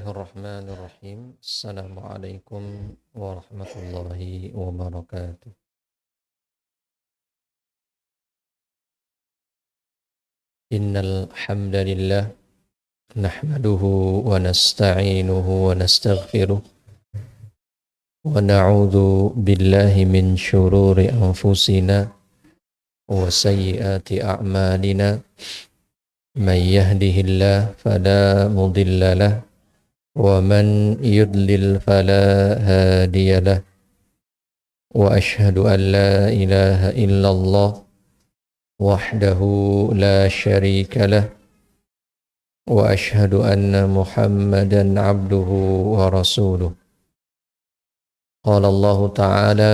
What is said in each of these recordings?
Bismillahirrahmanirrahim. Assalamualaikum warahmatullahi wabarakatuh. Innal hamdalillah nahmaduhu wa nasta'inuhu wa nastaghfiruh wa na'udzu billahi min shururi anfusina wa sayyiati a'malina. Man yahdihillahu fala mudilla lahu ومن يضلل فلا هادي له وأشهد أن لا إله إلا الله وحده لا شريك له وأشهد أن محمدا عبده ورسوله. قال الله تعالى: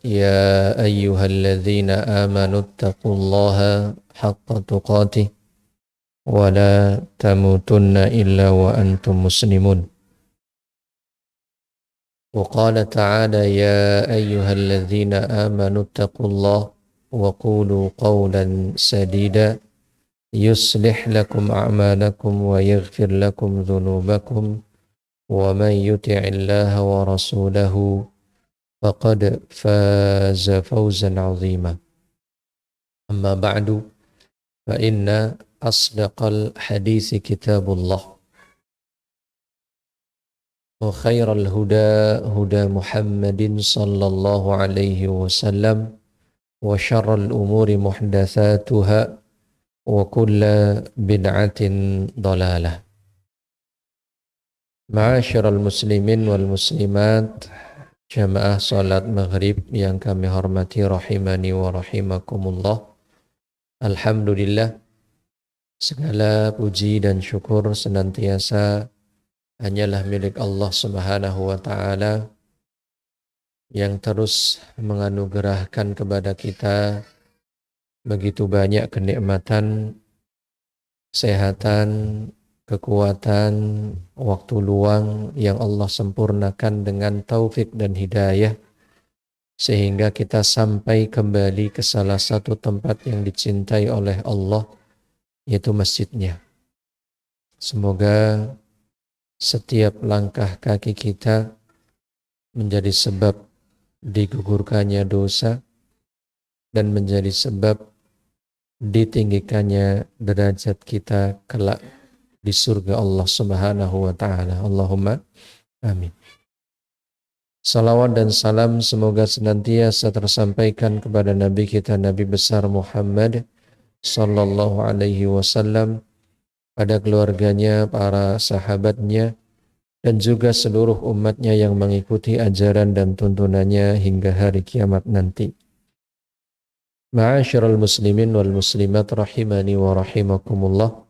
يا أيها الذين آمنوا اتقوا الله حق تقاته ولا تموتن إلا وأنتم مسلمون. وقال تعالى: يا أيها الذين آمنوا اتقوا الله وقولوا قولا سديدا يصلح لكم أعمالكم ويغفر لكم ذنوبكم ومن يطع الله ورسوله فقد فاز فوزا عظيما. أما بعد فإن أصدق الحديث كتاب الله وخير الهدى هدى محمد صلى الله عليه وسلم وشر الأمور محدثاتها وكل بدعة ضلالة. معاشر المسلمين والmuslimat, jamaah salat maghrib yang kami hormati rahimani wa rahimakumullah. Alhamdulillah, segala puji dan syukur senantiasa hanyalah milik Allah Subhanahu wa Ta'ala yang terus menganugerahkan kepada kita begitu banyak kenikmatan, kesehatan, kekuatan, waktu luang yang Allah sempurnakan dengan taufik dan hidayah, sehingga kita sampai kembali ke salah satu tempat yang dicintai oleh Allah, yaitu masjidnya. Semoga setiap langkah kaki kita menjadi sebab digugurkannya dosa dan menjadi sebab ditinggikannya derajat kita kelak di surga Allah Subhanahu wa Ta'ala. Allahumma amin. Salawat dan salam semoga senantiasa tersampaikan kepada Nabi kita, Nabi besar Muhammad sallallahu alaihi wasallam, pada keluarganya, para sahabatnya, dan juga seluruh umatnya yang mengikuti ajaran dan tuntunannya hingga hari kiamat nanti. Ma'asyiral muslimin wal muslimat rahimani wa rahimakumullah.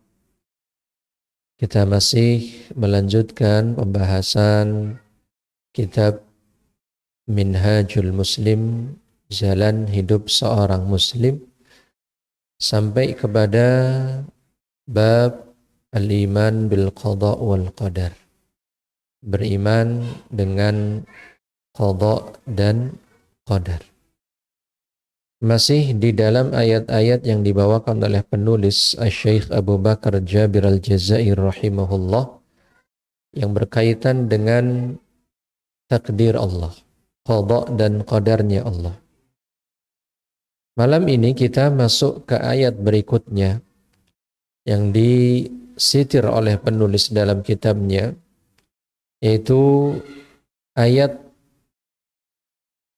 Kita masih melanjutkan pembahasan kitab Minhajul Muslim, jalan hidup seorang muslim, sampai kepada bab al-iman bil qada wal qadar, beriman dengan qada dan qadar. Masih di dalam ayat-ayat yang dibawakan oleh penulis Syekh Abu Bakar Jabir Al-Jazair rahimahullah, yang berkaitan dengan takdir Allah, qada dan qadarnya Allah. Malam ini kita masuk ke ayat berikutnya yang disitir oleh penulis dalam kitabnya, yaitu ayat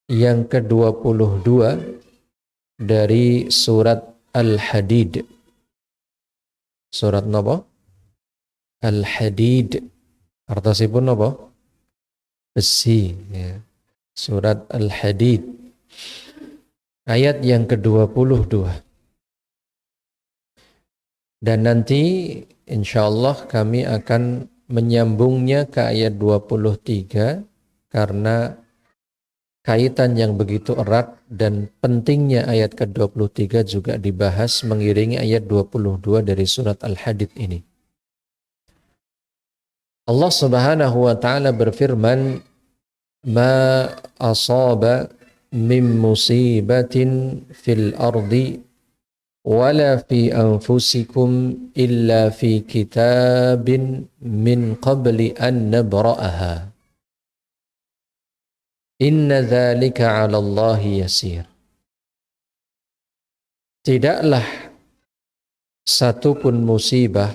yang ke-22 dari surat Al-Hadid. Surat napa? Al-Hadid. Artosipun napa? Besi, ya. Surat Al-Hadid ayat yang ke-22. Dan nanti insyaallah kami akan menyambungnya ke ayat 23 karena kaitan yang begitu erat dan pentingnya ayat ke-23 juga dibahas mengiringi ayat 22 dari surat Al-Hadid ini. Allah Subhanahu wa Ta'ala berfirman: "Ma asaba min musibatin fil ardi wala fi anfusikum illa fi kitabin min qabli an nabra'aha inna dzalika 'ala Allahi yasir. Tidaklah satupun musibah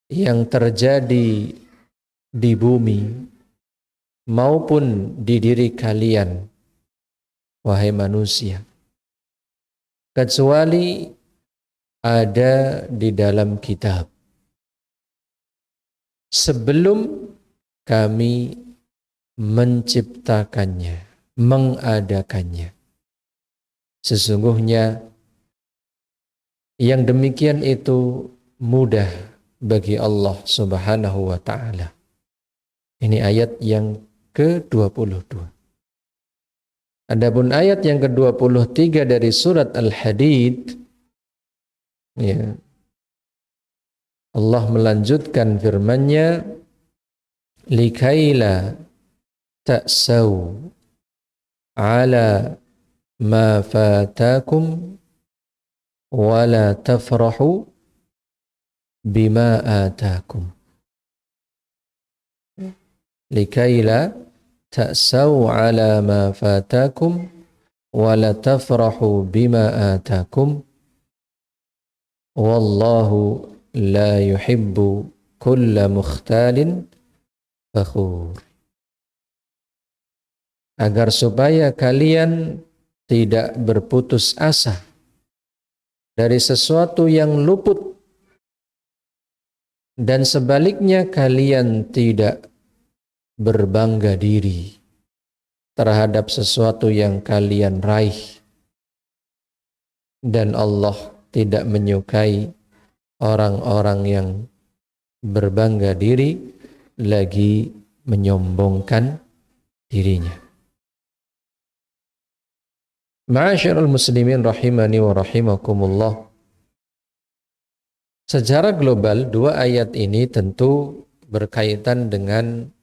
yang terjadi di bumi maupun di diri kalian, wahai manusia, kecuali ada di dalam kitab sebelum kami menciptakannya, mengadakannya. Sesungguhnya yang demikian itu mudah bagi Allah Subhanahu wa ta'ala. Ini ayat yang ke-22. Adapun ayat yang ke-23 dari surat Al-Hadid, ya, Allah melanjutkan firman-Nya, likaila ta'sau ala ma fatakum wa la tafrahu bima atakum. Likaila ta'sau ala ma fatakum wa la tafrahu bima atakum wallahu la yuhibbu kulla mukhtalin fakhur. Agar supaya kalian tidak berputus asa dari sesuatu yang luput, dan sebaliknya kalian tidak berbangga diri terhadap sesuatu yang kalian raih, dan Allah tidak menyukai orang-orang yang berbangga diri lagi menyombongkan dirinya. Ma'asyiral muslimin rahimani wa rahimakumullah. Secara global, dua ayat ini tentu berkaitan dengan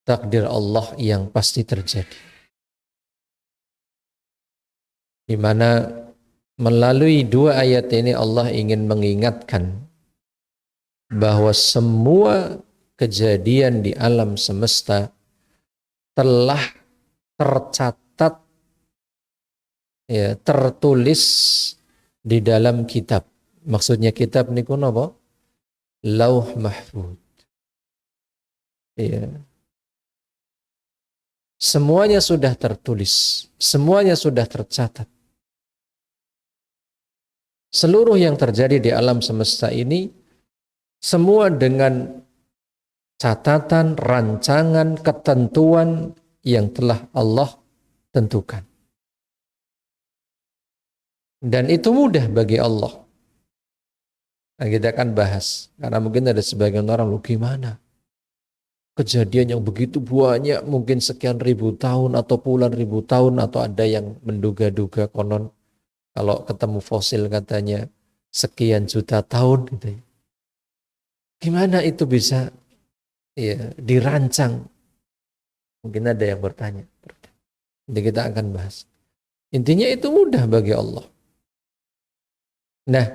takdir Allah yang pasti terjadi. Di mana melalui dua ayat ini Allah ingin mengingatkan bahwa semua kejadian di alam semesta telah tercatat, ya, tertulis di dalam kitab. Maksudnya kitab niku napa? Lauh Mahfuz. Ya. Semuanya sudah tertulis, semuanya sudah tercatat. Seluruh yang terjadi di alam semesta ini semua dengan catatan, rancangan, ketentuan yang telah Allah tentukan. Dan itu mudah bagi Allah. Nah, kita akan bahas, karena mungkin ada sebagian orang, lu gimana? Kejadian yang begitu banyak, mungkin sekian ribu tahun atau puluhan ribu tahun, atau ada yang menduga-duga konon kalau ketemu fosil katanya sekian juta tahun gitu ya. Gimana itu bisa, ya, dirancang? Mungkin ada yang bertanya. Jadi kita akan bahas. Intinya itu mudah bagi Allah. Nah,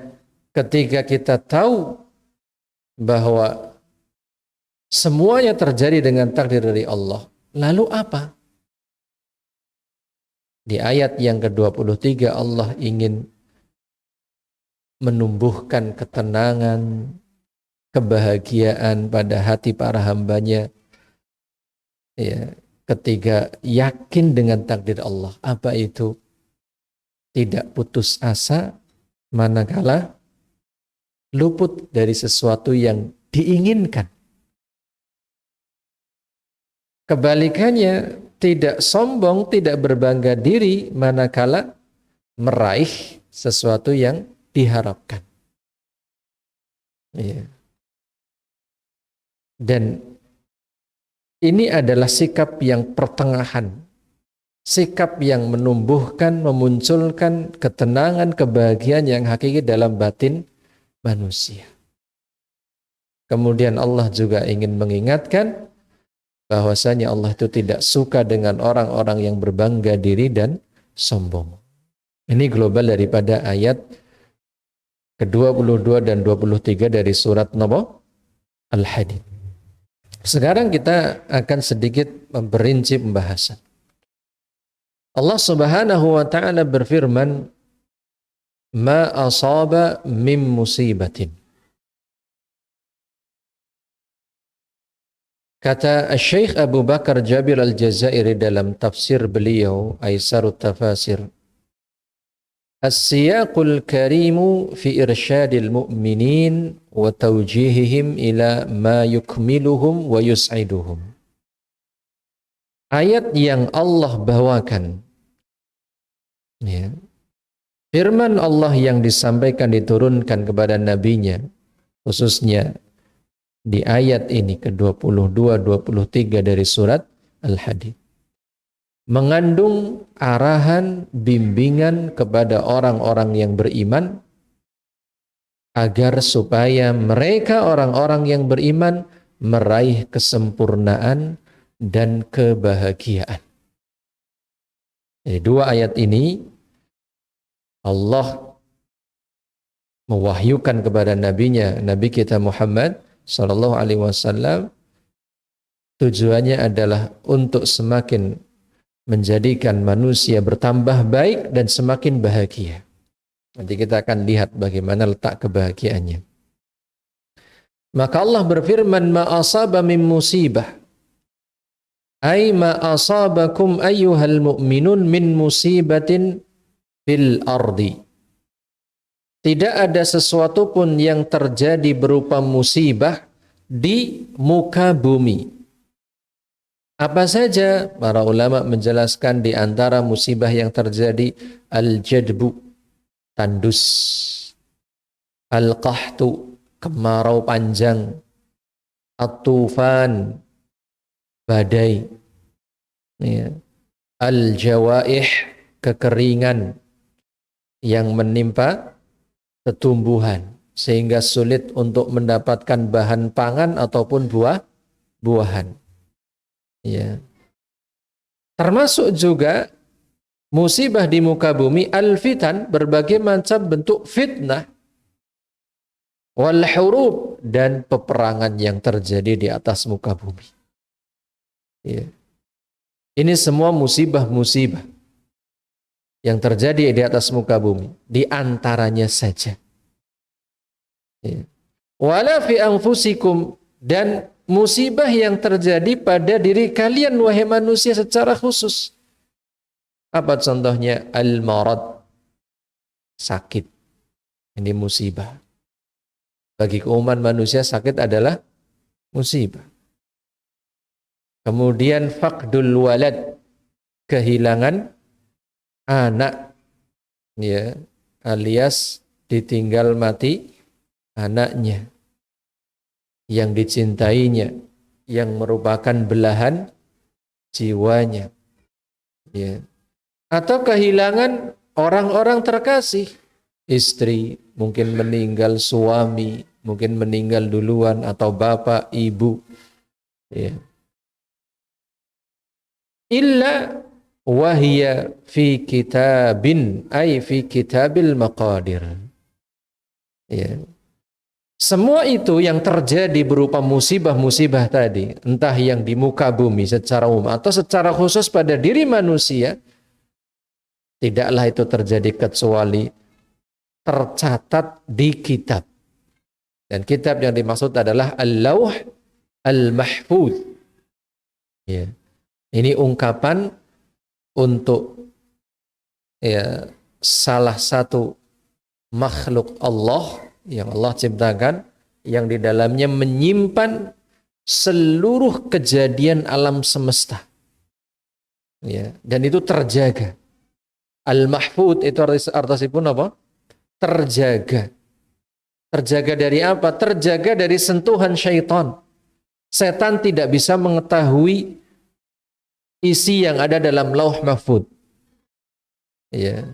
ketika kita tahu bahwa semuanya terjadi dengan takdir dari Allah, lalu apa? Di ayat yang ke-23 Allah ingin menumbuhkan ketenangan, kebahagiaan pada hati para hambanya, ya, ketika yakin dengan takdir Allah. Apa itu? Tidak putus asa manakala luput dari sesuatu yang diinginkan. Kebalikannya, tidak sombong, tidak berbangga diri manakala meraih sesuatu yang diharapkan. Ya. Dan ini adalah sikap yang pertengahan, sikap yang menumbuhkan, memunculkan ketenangan, kebahagiaan yang hakiki dalam batin manusia. Kemudian Allah juga ingin mengingatkan bahwasanya Allah itu tidak suka dengan orang-orang yang berbangga diri dan sombong. Ini global daripada ayat ke-22 dan 23 dari surat Nabo Al-Hadid. Sekarang kita akan sedikit memperinci pembahasan. Allah Subhanahu wa taala berfirman, "Ma asaba min musibatin." Kata Syekh Abu Bakar Jabir Al-Jazairi dalam tafsir beliau Aisarut Tafasir, "As-siyaqul karimu fi irsyadil mu'minin wa tawjihihim ila ma yukmiluhum wa yus'iduhum." Ayat yang Allah bawakan, ya, firman Allah yang disampaikan diturunkan kepada nabinya, khususnya di ayat ini ke-22, 23 dari surat Al-Hadid, mengandung arahan bimbingan kepada orang-orang yang beriman agar supaya mereka orang-orang yang beriman meraih kesempurnaan dan kebahagiaan. Jadi dua ayat ini Allah mewahyukan kepada nabinya, Nabi kita Muhammad Sallallahu Alaihi Wasallam, tujuannya adalah untuk semakin menjadikan manusia bertambah baik dan semakin bahagia. Nanti kita akan lihat bagaimana letak kebahagiaannya. Maka Allah berfirman, "Ma asaba min musibah, ay ma asabakum ayyuhal mu'minun min musibatin fil ardi." Tidak ada sesuatu pun yang terjadi berupa musibah di muka bumi. Apa saja? Para ulama menjelaskan di antara musibah yang terjadi, al-jadbu, tandus, al-qahtu, kemarau panjang, at-tufan, badai, ya, al-jawaih, kekeringan yang menimpa tumbuhan sehingga sulit untuk mendapatkan bahan pangan ataupun buah-buahan. Ya. Termasuk juga musibah di muka bumi, al-fitan, berbagai macam bentuk fitnah, wal hurub, dan peperangan yang terjadi di atas muka bumi. Ya. Ini semua musibah-musibah yang terjadi di atas muka bumi, di antaranya saja. Ya. Wala fi anfusikum, dan musibah yang terjadi pada diri kalian wahai manusia secara khusus. Apa contohnya? Al-marad, sakit. Ini musibah. Bagi umat manusia sakit adalah musibah. Kemudian faqdul walad, kehilangan anak, ya, alias ditinggal mati anaknya yang dicintainya, yang merupakan belahan jiwanya, ya. Atau kehilangan orang-orang terkasih, istri mungkin meninggal, suami mungkin meninggal duluan, atau bapak, ibu, ya. Illa wahia fi kitabin, ay fi kitabil maqadir. Ya. Semua itu yang terjadi berupa musibah-musibah tadi, entah yang di muka bumi secara umum atau secara khusus pada diri manusia, tidaklah itu terjadi kecuali tercatat di kitab. Dan kitab yang dimaksud adalah Al-Lawh Al-Mahfuz. Ya. Ini ungkapan untuk, ya, salah satu makhluk Allah yang Allah ciptakan, yang di dalamnya menyimpan seluruh kejadian alam semesta, ya, dan itu terjaga. Al-Mahfud itu artinya pun apa? Terjaga. Terjaga dari apa? Terjaga dari sentuhan syaitan. Setan tidak bisa mengetahui isi yang ada dalam lauh mahfud. Ya.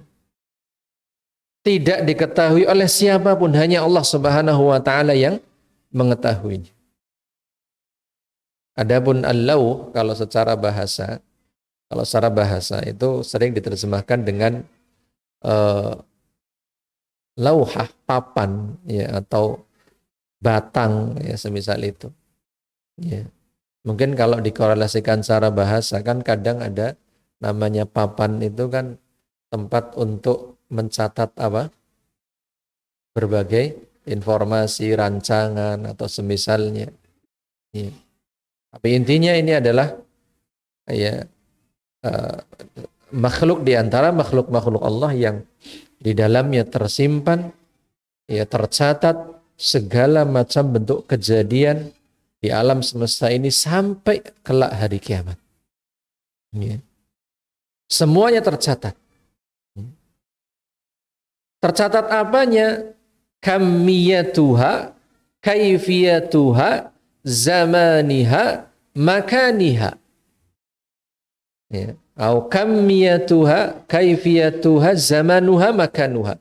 Tidak diketahui oleh siapapun, hanya Allah Subhanahu wa taala yang mengetahuinya. Adapun al-lauh kalau secara bahasa itu sering diterjemahkan dengan lauhah, papan, ya, atau batang, ya, semisal itu. Ya. Mungkin kalau dikorelasikan secara bahasa kan kadang ada namanya papan itu kan tempat untuk mencatat apa? Berbagai informasi, rancangan atau semisalnya. Ya. Tapi intinya ini adalah ya eh, makhluk di antara makhluk-makhluk Allah yang di dalamnya tersimpan, ya, tercatat segala macam bentuk kejadian di alam semesta ini sampai kelak hari kiamat. Ya. Semuanya tercatat. Tercatat apanya? Kamiyatuha, kaifiyatuha, zamaniha, makaniha. Ya. Au kamiyatuha, kaifiyatuha, zamanuha, makanuha.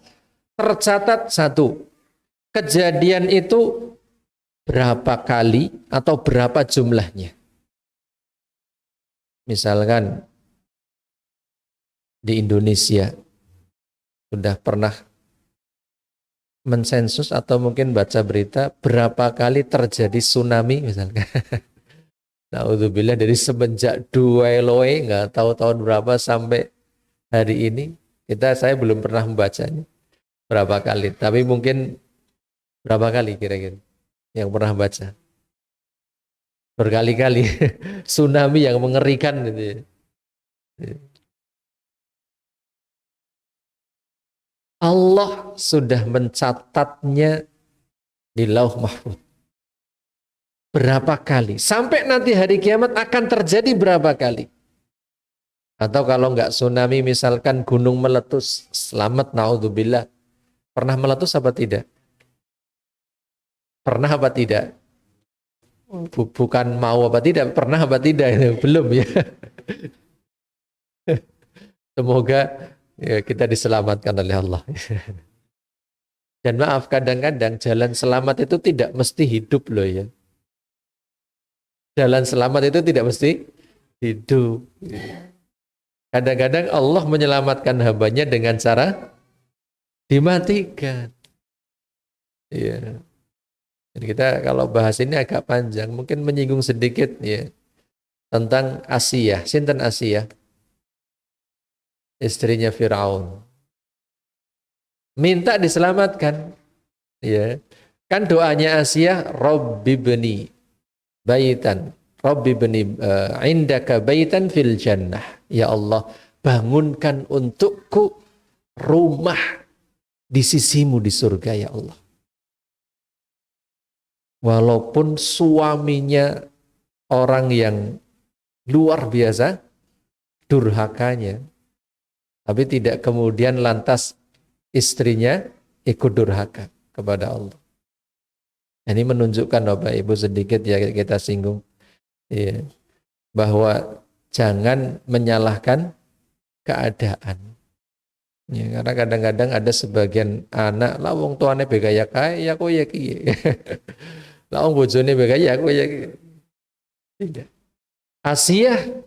Tercatat satu. Kejadian itu berapa kali atau berapa jumlahnya. Misalkan di Indonesia sudah pernah mensensus atau mungkin baca berita berapa kali terjadi tsunami misalkan. Naudzubillah, dari semenjak dua Eloe nggak tahu tahun berapa sampai hari ini saya belum pernah membacanya berapa kali, tapi mungkin berapa kali kira-kira yang pernah baca berkali-kali. Tsunami yang mengerikan gitu ya. Allah sudah mencatatnya di Lauh Mahfuz. Berapa kali? Sampai nanti hari kiamat akan terjadi berapa kali? Atau kalau nggak tsunami, misalkan gunung meletus, selamat naudzubillah. Pernah meletus apa tidak? Pernah apa tidak? Bukan mau apa tidak, pernah apa tidak? Belum ya. Semoga ya, kita diselamatkan oleh Allah. Dan maaf, kadang-kadang jalan selamat itu tidak mesti hidup loh ya. Jalan selamat itu tidak mesti hidup. Kadang-kadang Allah menyelamatkan hambanya dengan cara dimatikan. Ya. Jadi kita kalau bahas ini agak panjang, mungkin menyinggung sedikit ya tentang Asiyah. Sinten Asiyah? Istrinya Firaun. Minta diselamatkan. Ya. Kan doanya Asiyah, Rabbi bni baitan. Rabbi bni indaka baitan fil jannah. Ya Allah, bangunkan untukku rumah di sisimu di surga ya Allah. Walaupun suaminya orang yang luar biasa durhakanya, tapi tidak kemudian lantas istrinya ikut durhaka kepada Allah. Ini menunjukkan Bapak Ibu sedikit ya kita singgung ya, bahwa jangan menyalahkan keadaan. Ya, karena kadang-kadang ada sebagian anak lah wong tuane begaya kaya kok ya kiye. Lah wong bojone begaya kok ya kiye. Tidak. Asiyah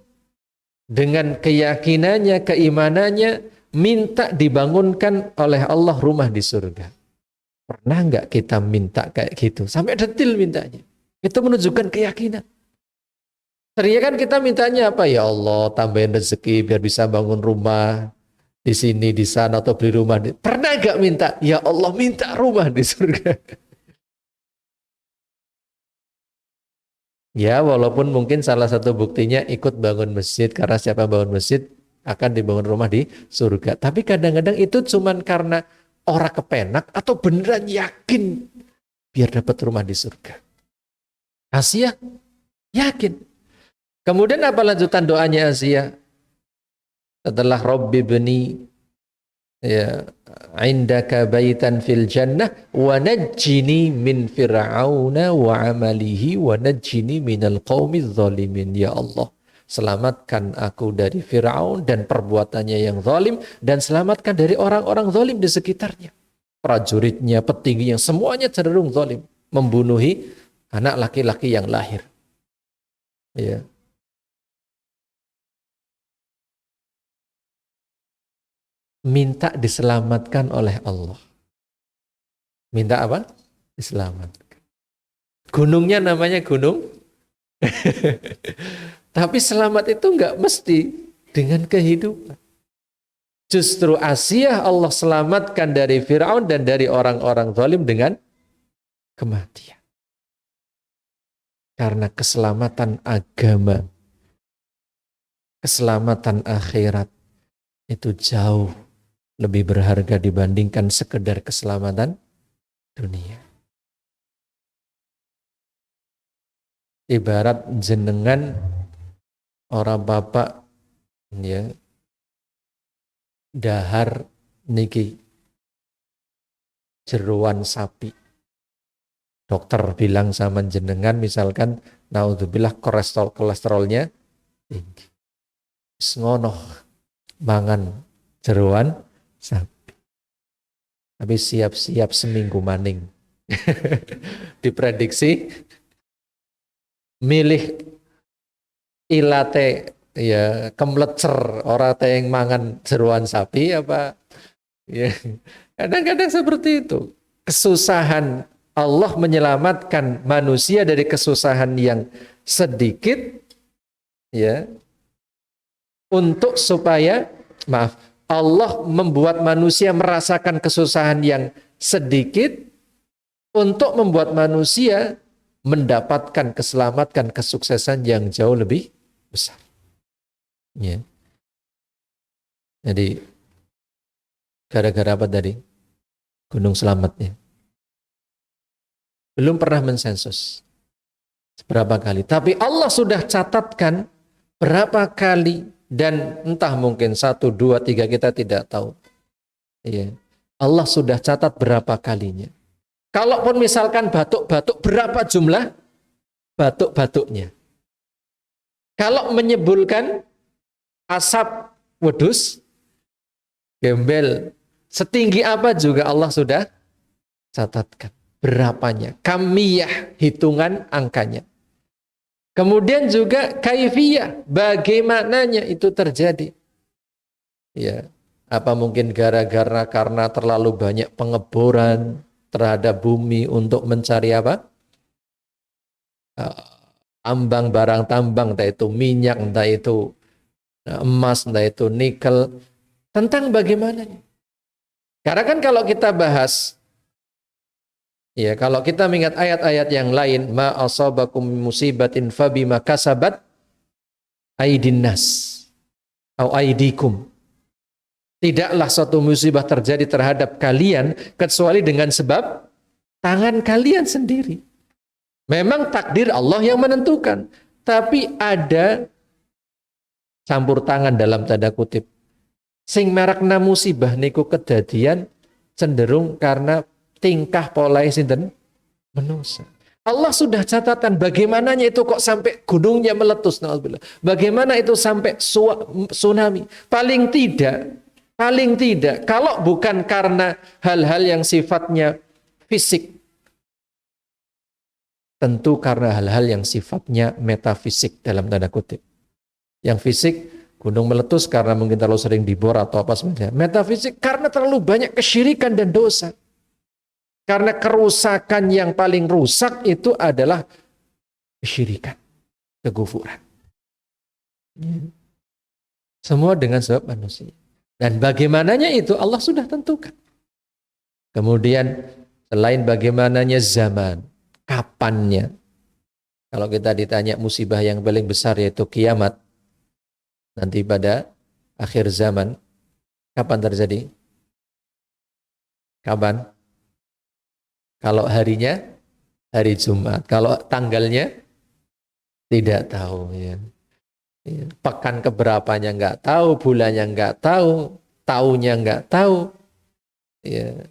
dengan keyakinannya, keimanannya minta dibangunkan oleh Allah rumah di surga. Pernah nggak kita minta kayak gitu? Sampai detil mintanya. Itu menunjukkan keyakinan. Seringnya kan kita mintanya apa? Ya Allah, tambahin rezeki biar bisa bangun rumah di sini, di sana, atau beli rumah. Pernah nggak minta? Ya Allah, minta rumah di surga. Ya, walaupun mungkin salah satu buktinya ikut bangun masjid, karena siapa bangun masjid akan dibangun rumah di surga. Tapi kadang-kadang itu cuman karena orang kepenak atau beneran yakin biar dapat rumah di surga. Asia yakin. Kemudian apa lanjutan doanya Asia? Setelah Rabbi bni ya indaka baitan fil jannah wa najjini min fir'auna wa amalihi wa najjini minal qaumiz zalimin. Ya Allah, selamatkan aku dari Fir'aun dan perbuatannya yang zalim, dan selamatkan dari orang-orang zalim di sekitarnya, prajuritnya, petingginya, semuanya cenderung zalim, membunuhi anak laki-laki yang lahir. Ya. Minta diselamatkan oleh Allah. minta apa? Diselamatkan. Gunungnya namanya gunung, tapi selamat itu nggak mesti dengan kehidupan. Justru Asia Allah selamatkan dari Fir'aun dan dari orang-orang zalim dengan kematian. Karena keselamatan agama, keselamatan akhirat itu jauh lebih berharga dibandingkan sekedar keselamatan dunia. Ibarat jenengan orang bapak ya dahar niki jeruan sapi. Dokter bilang sama jenengan misalkan naudzubillah kolesterolnya tinggi. Ngono mangan jeruan sapi. Tapi siap-siap seminggu maning. Diprediksi milih ilate ya kemlecer orang yang mangan jeruan sapi apa ya kadang-kadang seperti itu. Kesusahan Allah menyelamatkan manusia dari kesusahan yang sedikit ya untuk supaya Allah membuat manusia merasakan kesusahan yang sedikit untuk membuat manusia mendapatkan keselamatan, kesuksesan yang jauh lebih besar. Ya. Jadi gara-gara apa tadi? Gunung Selamatnya. Belum pernah mensensus seberapa kali. Tapi Allah sudah catatkan berapa kali dan entah mungkin 1, 2, 3 kita tidak tahu. Ya. Allah sudah catat berapa kalinya. Kalaupun misalkan batuk-batuk, berapa jumlah batuk-batuknya? Kalau menyebulkan asap wedus, gembel, setinggi apa juga Allah sudah catatkan. Berapanya? Kamiyah, hitungan angkanya. Kemudian juga kaifiyah, bagaimananya itu terjadi. Ya, apa mungkin gara-gara karena terlalu banyak pengeboran terhadap bumi untuk mencari apa? Tambang, barang tambang, entah itu minyak, entah itu emas, entah itu nikel. Tentang bagaimana? Karena kan kalau kita bahas, ya kalau kita mengingat ayat-ayat yang lain, ma asabakum musibatin fabima kasabat aidin nas atau aidikum. Tidaklah suatu musibah terjadi terhadap kalian kecuali dengan sebab tangan kalian sendiri. Memang takdir Allah yang menentukan, tapi ada campur tangan dalam tanda kutip. Sing merekna musibah niku kedadian cenderung karena tingkah pola sinten manusia. Allah sudah catatan bagaimananya itu kok sampai gunungnya meletus, naudzubillah. Bagaimana itu sampai tsunami? Paling tidak, kalau bukan karena hal-hal yang sifatnya fisik, tentu karena hal-hal yang sifatnya metafisik dalam tanda kutip. Yang fisik, gunung meletus karena mungkin terlalu sering dibor atau apa sebagainya. Metafisik karena terlalu banyak kesyirikan dan dosa. Karena kerusakan yang paling rusak itu adalah kesyirikan, kekufuran. Semua dengan sebab manusia. Dan bagaimananya itu Allah sudah tentukan. Kemudian selain bagaimananya zaman, kapannya. Kalau kita ditanya musibah yang paling besar yaitu kiamat, nanti pada akhir zaman, kapan terjadi? Kapan? Kalau harinya, hari Jumat. Kalau tanggalnya, tidak tahu. Ya. Pekan keberapanya nggak tahu, bulannya nggak tahu, tahunnya nggak tahu. Ya.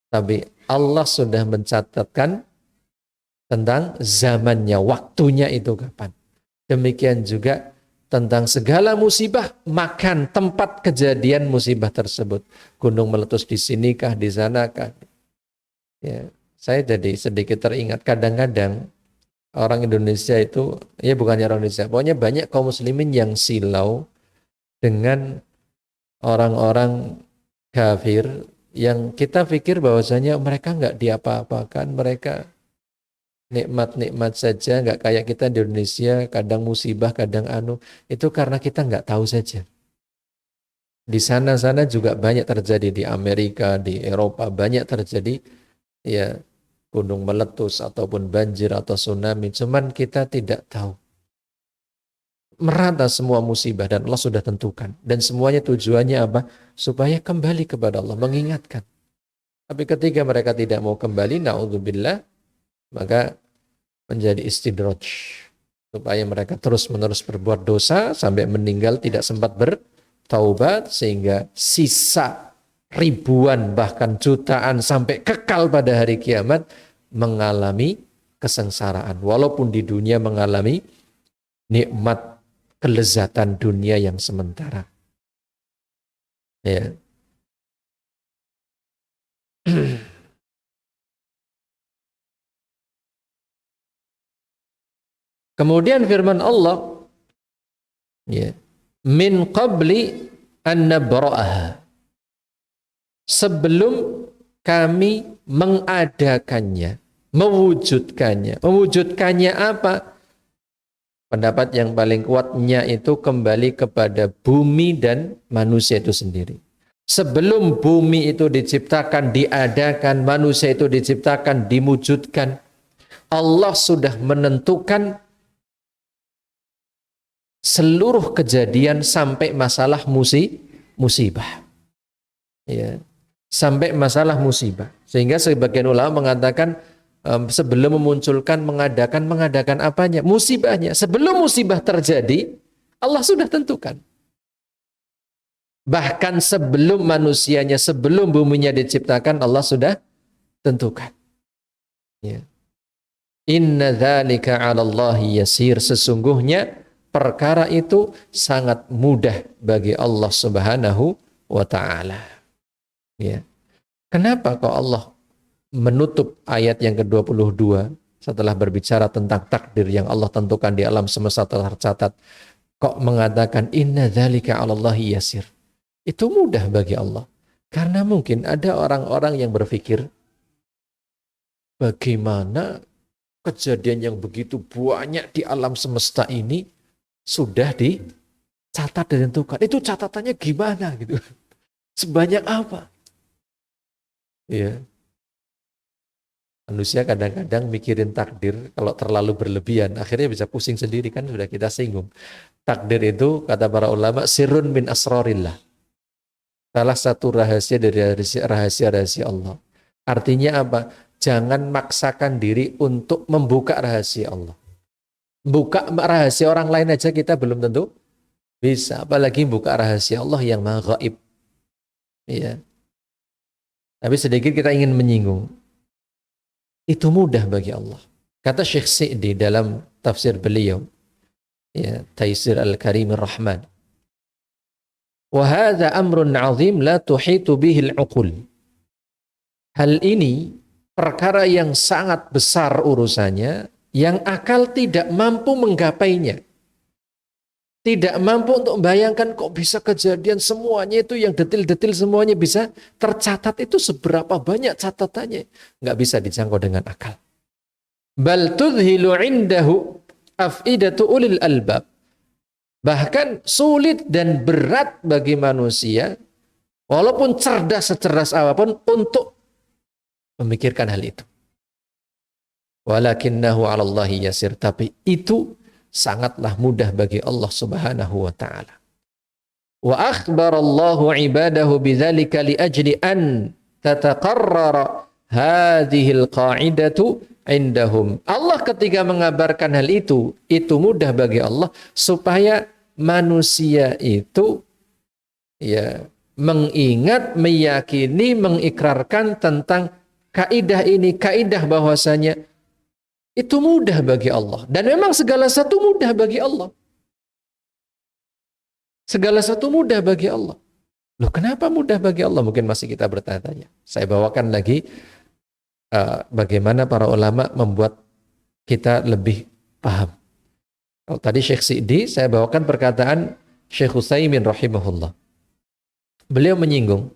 Tapi Allah sudah mencatatkan tentang zamannya, waktunya itu kapan. Demikian juga tentang segala musibah, makan tempat kejadian musibah tersebut. Gunung meletus di sinikah, di sanakah. Ya. Saya jadi sedikit teringat kadang-kadang orang Indonesia itu, ya bukannya orang Indonesia, pokoknya banyak kaum muslimin yang silau dengan orang-orang kafir yang kita pikir bahwasanya mereka nggak diapa-apakan, mereka nikmat-nikmat saja, nggak kayak kita di Indonesia, kadang musibah, kadang anu, itu karena kita nggak tahu saja. Di sana-sana juga banyak terjadi, di Amerika, di Eropa banyak terjadi ya gunung meletus ataupun banjir atau tsunami, cuman kita tidak tahu. Merata semua musibah dan Allah sudah tentukan, dan semuanya tujuannya apa? Supaya kembali kepada Allah, mengingatkan. Tapi ketika mereka tidak mau kembali, naudzubillah, maka menjadi istidraj, supaya mereka terus-menerus berbuat dosa sampai meninggal tidak sempat bertaubat, sehingga sisa ribuan bahkan jutaan sampai kekal pada hari kiamat mengalami kesengsaraan, walaupun di dunia mengalami nikmat kelezatan dunia yang sementara. Ya. Kemudian firman Allah, ya, min qabli an nabra'aha, sebelum kami mengadakannya, mewujudkannya. Mewujudkannya apa? Pendapat yang paling kuatnya itu kembali kepada bumi dan manusia itu sendiri. Sebelum bumi itu diciptakan, diadakan, manusia itu diciptakan, diwujudkan, Allah sudah menentukan seluruh kejadian sampai masalah musibah. Ya. Sampai masalah musibah. Sehingga sebagian ulama mengatakan sebelum mengadakan apanya? Musibahnya. Sebelum musibah terjadi, Allah sudah tentukan. Bahkan sebelum manusianya, sebelum buminya diciptakan, Allah sudah tentukan. Ya. Inna dzalika 'alallahi yasir. Sesungguhnya perkara itu sangat mudah bagi Allah Subhanahu wa taala. Ya. Kenapa kok Allah menutup ayat yang ke-22 setelah berbicara tentang takdir yang Allah tentukan di alam semesta telah tercatat, kok mengatakan inna dzalika 'alallahi yasir? Itu mudah bagi Allah. Karena mungkin ada orang-orang yang berpikir, bagaimana kejadian yang begitu banyak di alam semesta ini sudah dicatat dan ditentukan. Itu catatannya gimana gitu? Sebanyak apa? Ya. Manusia kadang-kadang mikirin takdir kalau terlalu berlebihan, akhirnya bisa pusing sendiri, kan sudah kita singgung. Takdir itu kata para ulama sirrun min asrarillah. Salah satu rahasia dari rahasia-rahasia Allah. Artinya apa? Jangan maksakan diri untuk membuka rahasia Allah. Buka rahasia orang lain aja kita belum tentu bisa, apalagi buka rahasia Allah yang maha gaib. Iya. Tapi sedikit kita ingin menyinggung. Itu mudah bagi Allah. Kata Syekh Sa'di dalam tafsir beliau, ya, Taisir Al-Karim Ar-Rahman. Wa hadza amrun 'azim la tuhitu bihi al-'uqul. Hal ini perkara yang sangat besar urusannya, yang akal tidak mampu menggapainya. Tidak mampu untuk membayangkan kok bisa kejadian semuanya itu yang detil-detil semuanya bisa tercatat, itu seberapa banyak catatannya. Nggak bisa dijangkau dengan akal. Bal tudhilu indahu af'idatu ulil albab. Bahkan sulit dan berat bagi manusia, walaupun cerdas secerdas apapun, untuk memikirkan hal itu. Walakinnahu 'alallahi yasir. Tapi itu sangatlah mudah bagi Allah Subhanahu wa taala. Wa akhbarallahu ibadahu bidzalika li ajli an tataqarrara hadhil qa'idatu indahum. Allah ketika mengabarkan hal itu mudah bagi Allah supaya manusia itu ya mengingat, meyakini, mengikrarkan tentang kaidah ini, kaidah bahwasanya itu mudah bagi Allah. Dan memang segala satu mudah bagi Allah. Segala satu mudah bagi Allah. Loh, kenapa mudah bagi Allah? Mungkin masih kita bertanya-tanya. Saya bawakan lagi bagaimana para ulama membuat kita lebih paham. Kalau tadi Syekh Sa'di, saya bawakan perkataan Syekh Utsaimin rahimahullah. Beliau menyinggung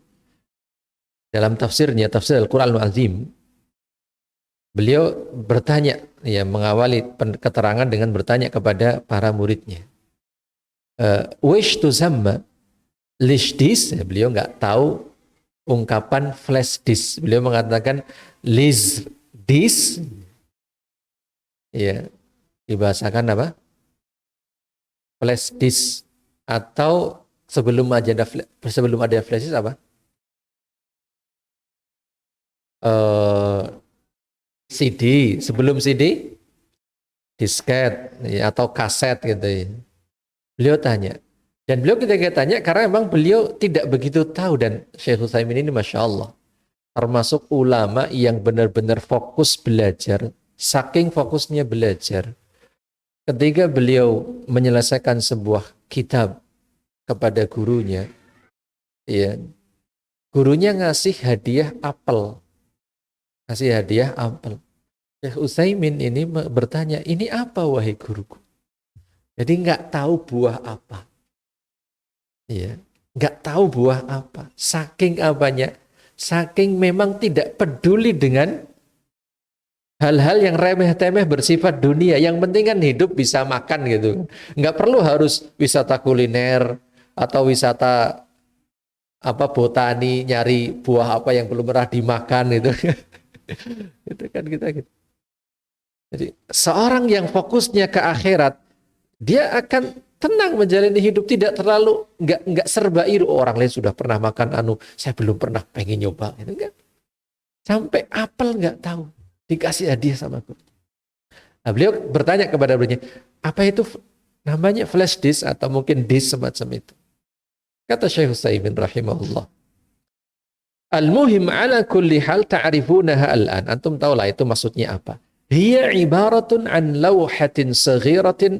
dalam tafsirnya, tafsir Al-Quranul Azim, beliau bertanya, ya mengawali keterangan dengan bertanya kepada para muridnya. Wish to zamma lish this, beliau nggak tahu ungkapan flash disk. Beliau mengatakan liz this, ya dibahasakan apa? Flash disk, atau sebelum ada flash disk apa? CD, sebelum CD disket, ya, atau kaset gitu ya. Beliau tanya, dan beliau ketika tanya karena memang beliau tidak begitu tahu, dan Syekh Utsaimin ini Masya Allah termasuk ulama yang benar-benar fokus belajar, saking fokusnya belajar. Ketika beliau menyelesaikan sebuah kitab kepada gurunya, ya, gurunya ngasih hadiah apel. Syekh Utsaimin ini bertanya, ini apa wahai guruku? Jadi nggak tahu buah apa. Ya, nggak tahu buah apa. Saking apanya? Saking memang tidak peduli dengan hal-hal yang remeh-temeh bersifat dunia. Yang penting kan hidup bisa makan gitu. Nggak perlu harus wisata kuliner atau wisata apa botani, nyari buah apa yang belum pernah dimakan gitu. Itu kan kita gitu. Jadi seorang yang fokusnya ke akhirat, dia akan tenang menjalani hidup, tidak terlalu nggak serba iru. Orang lain sudah pernah makan saya belum pernah, pengen nyoba gitu, enggak. Sampai apel nggak tahu, dikasih hadiah sama aku. Nah, beliau bertanya kepada beliau, apa itu namanya flash disk atau mungkin disk semacam itu? Kata Syekh Utsaimin rahimahullah, al-muhim ala kulli hal ta'rifunaha al-an. Antum tahulah itu maksudnya apa. Hiya ibaratun an lawhatin saghiratin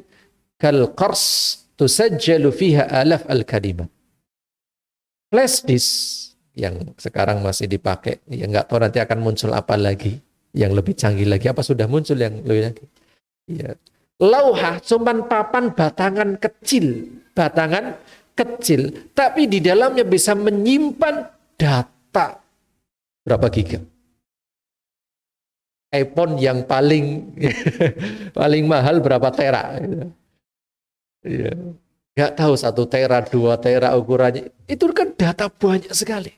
kal qars tusajjalu fiha alaf al-kalimat. Flash disk yang sekarang masih dipakai, ya nggak tahu nanti akan muncul apa lagi yang lebih canggih lagi, apa sudah muncul yang lebih lagi. Ya. Lauhah cuman papan batangan kecil, tapi di dalamnya bisa menyimpan data berapa giga. iPhone yang paling mahal berapa tera? Ya. Nggak tahu 1 tera, 2 tera ukurannya. Itu kan data banyak sekali.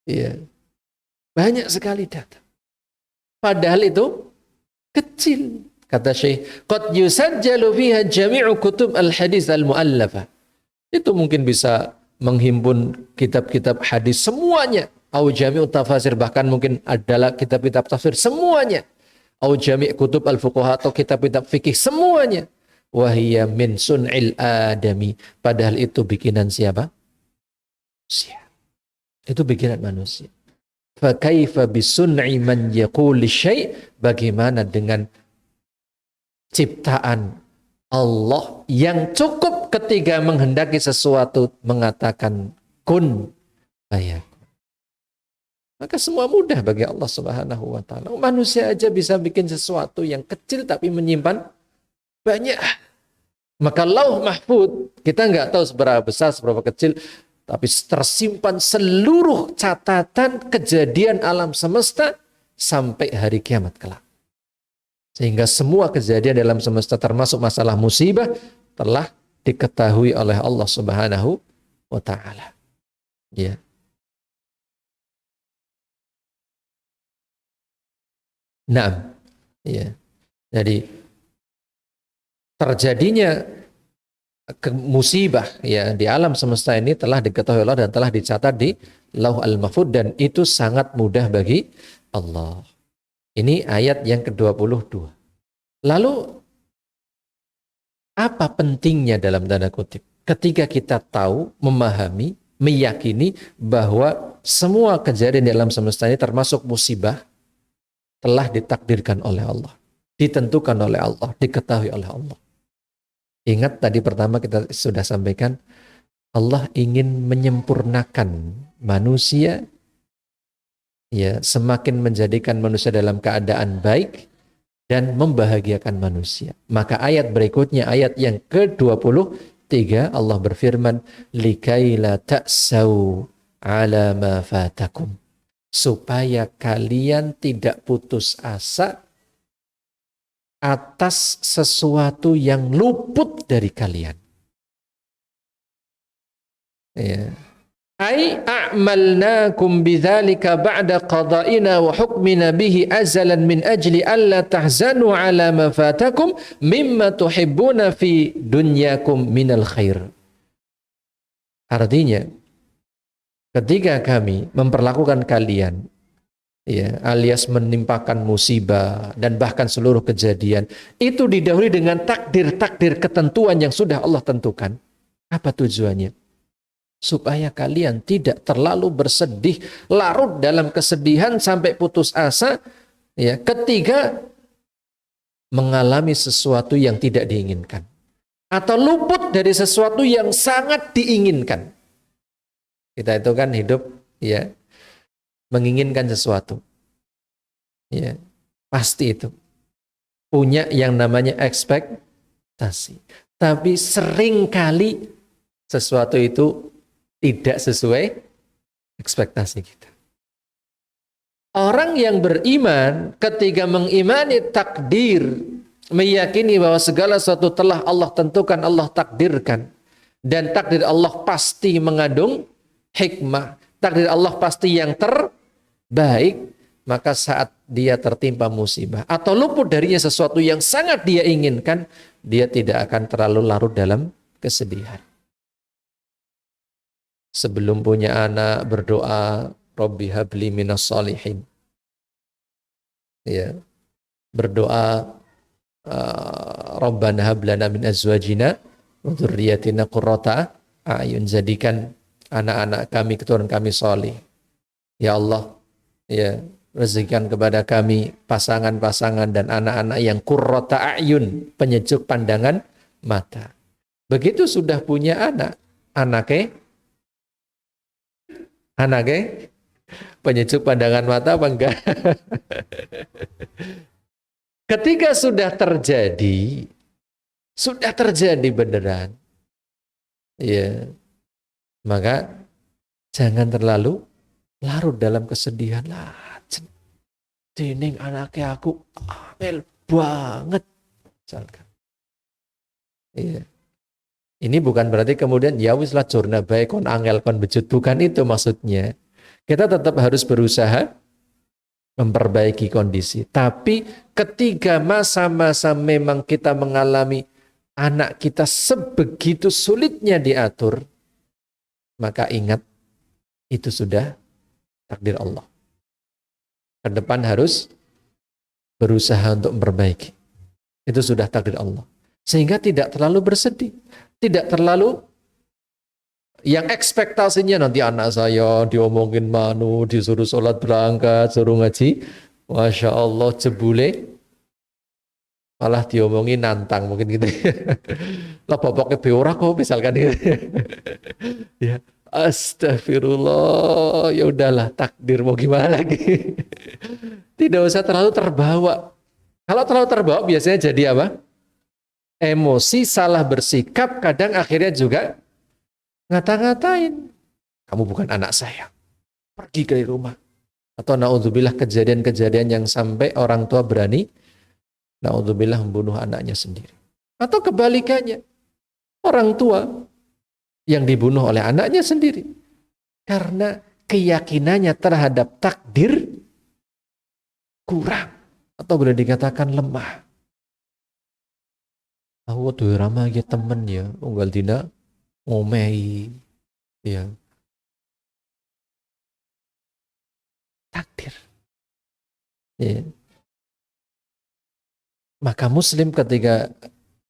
Iya. Banyak sekali data. Padahal itu kecil. Kata Syekh, qad yusajjalu fiha jami'u kutub al-hadis al-mu'allafa. Itu mungkin bisa menghimpun kitab-kitab hadis semuanya. Au jami' tafasir, bahkan mungkin adalah kitab-kitab tafsir semuanya. Au jami' kutub al-fuqaha, atau kitab-kitab fikih semuanya. Wahiyya min sun'il adami, padahal itu bikinan siapa? Manusia. Itu bikinan manusia. Fa kaifa bisun'i man yaqul syai', bagaimana dengan ciptaan Allah yang cukup ketika menghendaki sesuatu mengatakan kun fayakun. Maka semua mudah bagi Allah Subhanahu wa taala. Manusia aja bisa bikin sesuatu yang kecil tapi menyimpan banyak. Maka lauh mahfud, kita nggak tahu seberapa besar, seberapa kecil, tapi tersimpan seluruh catatan kejadian alam semesta sampai hari kiamat kelak. Sehingga semua kejadian dalam semesta termasuk masalah musibah telah diketahui oleh Allah Subhanahu wa taala. Ya. Nah, ya. Jadi terjadinya musibah ya di alam semesta ini telah diketahui Allah dan telah dicatat di Lauh al-Mahfuz, dan itu sangat mudah bagi Allah. Ini ayat yang ke-22. Lalu apa pentingnya dalam tanda kutip ketika kita tahu, memahami, meyakini bahwa semua kejadian di alam semesta ini termasuk musibah telah ditakdirkan oleh Allah, ditentukan oleh Allah, diketahui oleh Allah. Ingat tadi pertama kita sudah sampaikan, Allah ingin menyempurnakan manusia, ya, semakin menjadikan manusia dalam keadaan baik dan membahagiakan manusia. Maka ayat berikutnya, ayat yang ke-23, Allah berfirman, likaila ta'sau ala ma fatakum, supaya kalian tidak putus asa atas sesuatu yang luput dari kalian. Ya. Ai a'malnakum bidzalika ba'da qada'ina wa hukmina bihi azalan min ajli alla tahzanu ala ma fatakum mimma tuhibbuna fi dunyakum minal khair. Artinya, ketika kami memperlakukan kalian, ya, alias menimpakan musibah dan bahkan seluruh kejadian, itu didahului dengan takdir-takdir ketentuan yang sudah Allah tentukan. Apa tujuannya? Supaya kalian tidak terlalu bersedih, larut dalam kesedihan sampai putus asa, ya, ketika mengalami sesuatu yang tidak diinginkan atau luput dari sesuatu yang sangat diinginkan. Kita itu kan hidup, ya, menginginkan sesuatu, ya, pasti itu punya yang namanya ekspektasi. Tapi seringkali sesuatu itu tidak sesuai ekspektasi kita. Orang yang beriman ketika mengimani takdir, meyakini bahwa segala sesuatu telah Allah tentukan, Allah takdirkan, dan takdir Allah pasti mengandung hikmah, takdir Allah pasti yang terbaik, maka saat dia tertimpa musibah atau luput darinya sesuatu yang sangat dia inginkan, dia tidak akan terlalu larut dalam kesedihan. Sebelum punya anak berdoa, Rabbi habli minas shalihin. Ya. Berdoa, Rabbana hab lana min azwajina wa dzurriyyatina qurrata a'yun, jadikan anak-anak kami, keturunan kami saleh. Ya Allah, ya, rezekikan kepada kami pasangan-pasangan dan anak-anak yang qurrata a'yun, penyejuk pandangan mata. Begitu sudah punya anak, anaknya penyejuk pandangan mata apa enggak? Ketika sudah terjadi beneran, ya, maka jangan terlalu larut dalam kesedihan. Lah, dening anaknya aku angel banget, misalkan. Iya. Ini bukan berarti kemudian ya wis lah jurna bae kon angel kon bejut, bukan itu maksudnya. Kita tetap harus berusaha memperbaiki kondisi. Tapi ketika masa-masa memang kita mengalami anak kita sebegitu sulitnya diatur, maka ingat itu sudah takdir Allah. Ke depan harus berusaha untuk memperbaiki. Itu sudah takdir Allah. Sehingga tidak terlalu bersedih. Tidak terlalu yang ekspektasinya nanti anak saya diomongin manu, disuruh sholat berangkat, suruh ngaji. Masya Allah, jebule malah diomongin nantang mungkin gitu. Lah bapaknya beora kok misalkan gitu. Ya, astagfirullah, ya udahlah takdir mau gimana lagi. Tidak usah terlalu terbawa. Kalau terlalu terbawa biasanya jadi apa? Emosi, salah bersikap, kadang akhirnya juga ngata-ngatain. Kamu bukan anak saya. Pergi dari rumah. Atau naudzubillah kejadian-kejadian yang sampai orang tua berani naudzubillah membunuh anaknya sendiri. Atau kebalikannya. Orang tua yang dibunuh oleh anaknya sendiri. Karena keyakinannya terhadap takdir kurang. Atau boleh dikatakan lemah. Aku tuh ramah ya temen ya, unggal dina ngomei, ya, takdir. Ya. Maka muslim ketika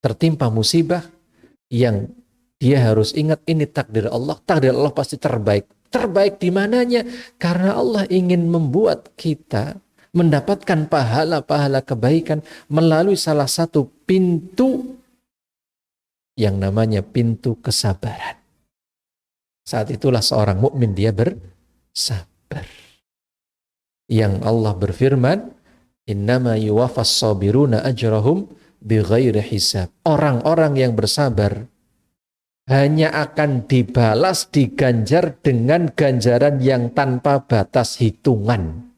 tertimpa musibah, yang dia harus ingat ini takdir Allah pasti terbaik. Terbaik di mananya? Karena Allah ingin membuat kita mendapatkan pahala-pahala kebaikan melalui salah satu pintu yang namanya pintu kesabaran. Saat itulah seorang mukmin dia bersabar. Yang Allah berfirman, innama yuwaffas sabiruna ajrahum bighairi hisab. Orang-orang yang bersabar hanya akan dibalas, diganjar dengan ganjaran yang tanpa batas hitungan.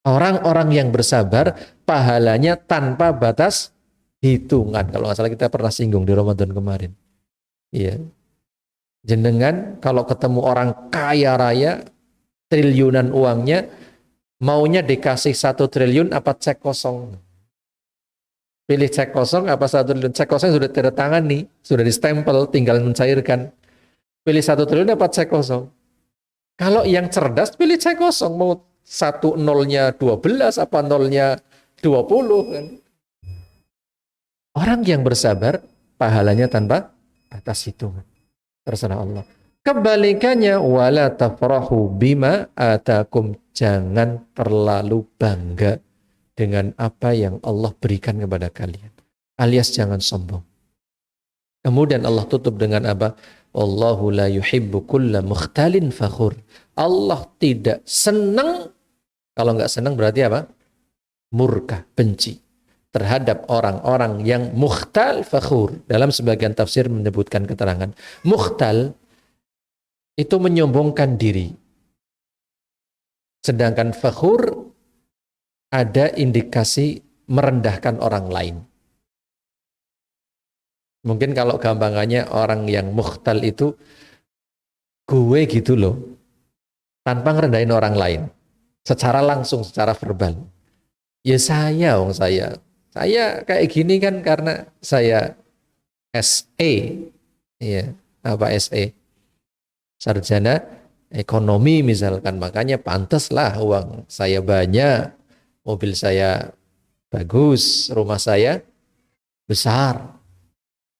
Orang-orang yang bersabar, pahalanya tanpa batas hitungan. Kalau nggak salah kita pernah singgung di Ramadan kemarin. Iya. Jenengan kalau ketemu orang kaya raya, triliunan uangnya, maunya dikasih 1 triliun apa cek kosong? Pilih cek kosong apa 1 triliun? Cek kosong sudah tanda tangan nih, sudah distempel, tinggal mencairkan. Pilih 1 triliun apa cek kosong? Kalau yang cerdas pilih cek kosong, mau 1 nolnya 12 apa nolnya 20 kan? Orang yang bersabar pahalanya tanpa batas hitungan. Terserah Allah. Kebalikannya wala tafrahu bima atakum, jangan terlalu bangga dengan apa yang Allah berikan kepada kalian. Alias jangan sombong. Kemudian Allah tutup dengan apa? Wallahu la yuhibbu kulla mukhtalin fakhur. Allah tidak senang, kalau nggak senang berarti apa? Murka, benci terhadap orang-orang yang mukhtal fakhur. Dalam sebagian tafsir menyebutkan keterangan, mukhtal itu menyombongkan diri. Sedangkan fakhur ada indikasi merendahkan orang lain. Mungkin kalau gampangannya orang yang mukhtal itu gue gitu loh, tanpa ngerendahin orang lain secara langsung, secara verbal. Ya saya kayak gini kan karena saya SE, ya apa SE, sarjana ekonomi misalkan, makanya pantaslah uang saya banyak, mobil saya bagus, rumah saya besar.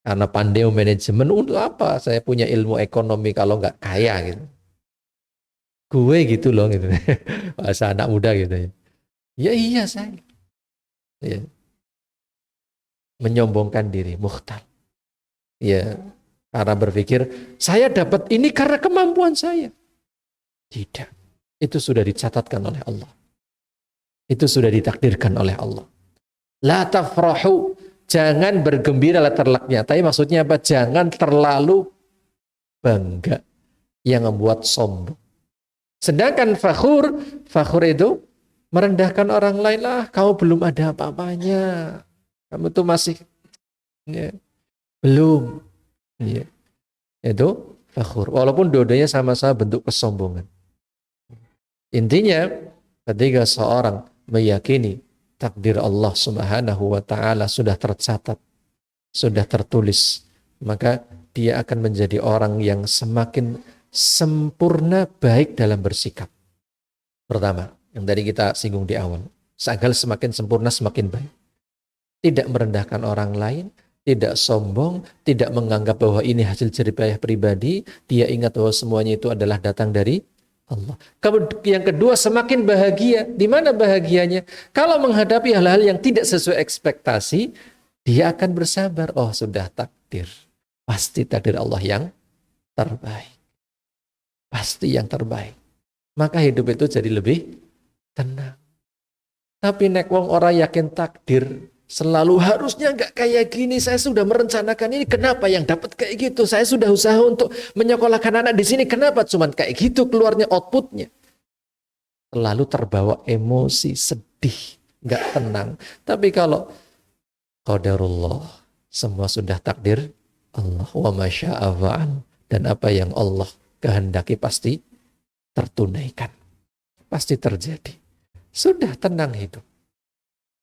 Karena pandai manajemen, untuk apa saya punya ilmu ekonomi kalau nggak kaya gitu. Gue gitu loh gitu. Bahasa anak muda gitu ya. Ya iya saya. Ya. Menyombongkan diri, mukhtal. Ya, karena berpikir saya dapat ini karena kemampuan saya. Tidak. Itu sudah dicatatkan oleh Allah. Itu sudah ditakdirkan oleh Allah. La tafrahu, jangan bergembira terlaknya. Tapi maksudnya apa? Jangan terlalu bangga yang membuat sombong. Sedangkan fakhur itu merendahkan orang lain. Lah, kamu belum ada apa-apanya. Kamu tuh masih ya, belum. Ya. Itu fakhur. Walaupun dua-duanya sama-sama bentuk kesombongan. Intinya, ketika seorang meyakini takdir Allah Subhanahu wa ta'ala sudah tercatat, sudah tertulis, maka dia akan menjadi orang yang semakin sempurna baik dalam bersikap. Pertama, yang tadi kita singgung di awal, agar semakin sempurna semakin baik. Tidak merendahkan orang lain, tidak sombong, tidak menganggap bahwa ini hasil jeripayah pribadi, dia ingat bahwa semuanya itu adalah datang dari Allah. Yang kedua, semakin bahagia. Di mana bahagianya? Kalau menghadapi hal-hal yang tidak sesuai ekspektasi, dia akan bersabar. Oh, sudah takdir. Pasti takdir Allah yang terbaik. Pasti yang terbaik. Maka hidup itu jadi lebih tenang. Tapi nek wong orang yakin takdir, selalu harusnya nggak kayak gini. Saya sudah merencanakan ini. Kenapa yang dapat kayak gitu? Saya sudah usaha untuk menyekolahkan anak di sini. Kenapa cuman kayak gitu keluarnya outputnya? Lalu terbawa emosi, sedih, nggak tenang. Tapi kalau qadarullah, semua sudah takdir Allah, wa masya'a fa'al, dan apa yang Allah kehendaki pasti tertunaikan, pasti terjadi. Sudah tenang hidup.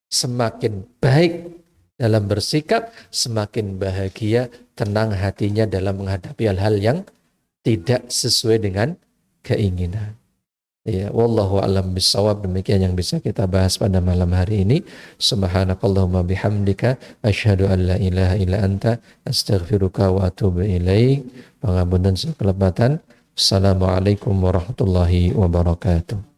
Semakin baik dalam bersikap, semakin bahagia, tenang hatinya dalam menghadapi hal-hal yang tidak sesuai dengan keinginan. Ya, wallahu a'lam bissawab. Demikian yang bisa kita bahas pada malam hari ini. Subhanakallahumma bihamdika asyhadu an la ilaha illa anta astaghfiruka wa atubu ilaik. Pangapunten segala kelebatan. Assalamualaikum warahmatullahi wabarakatuh.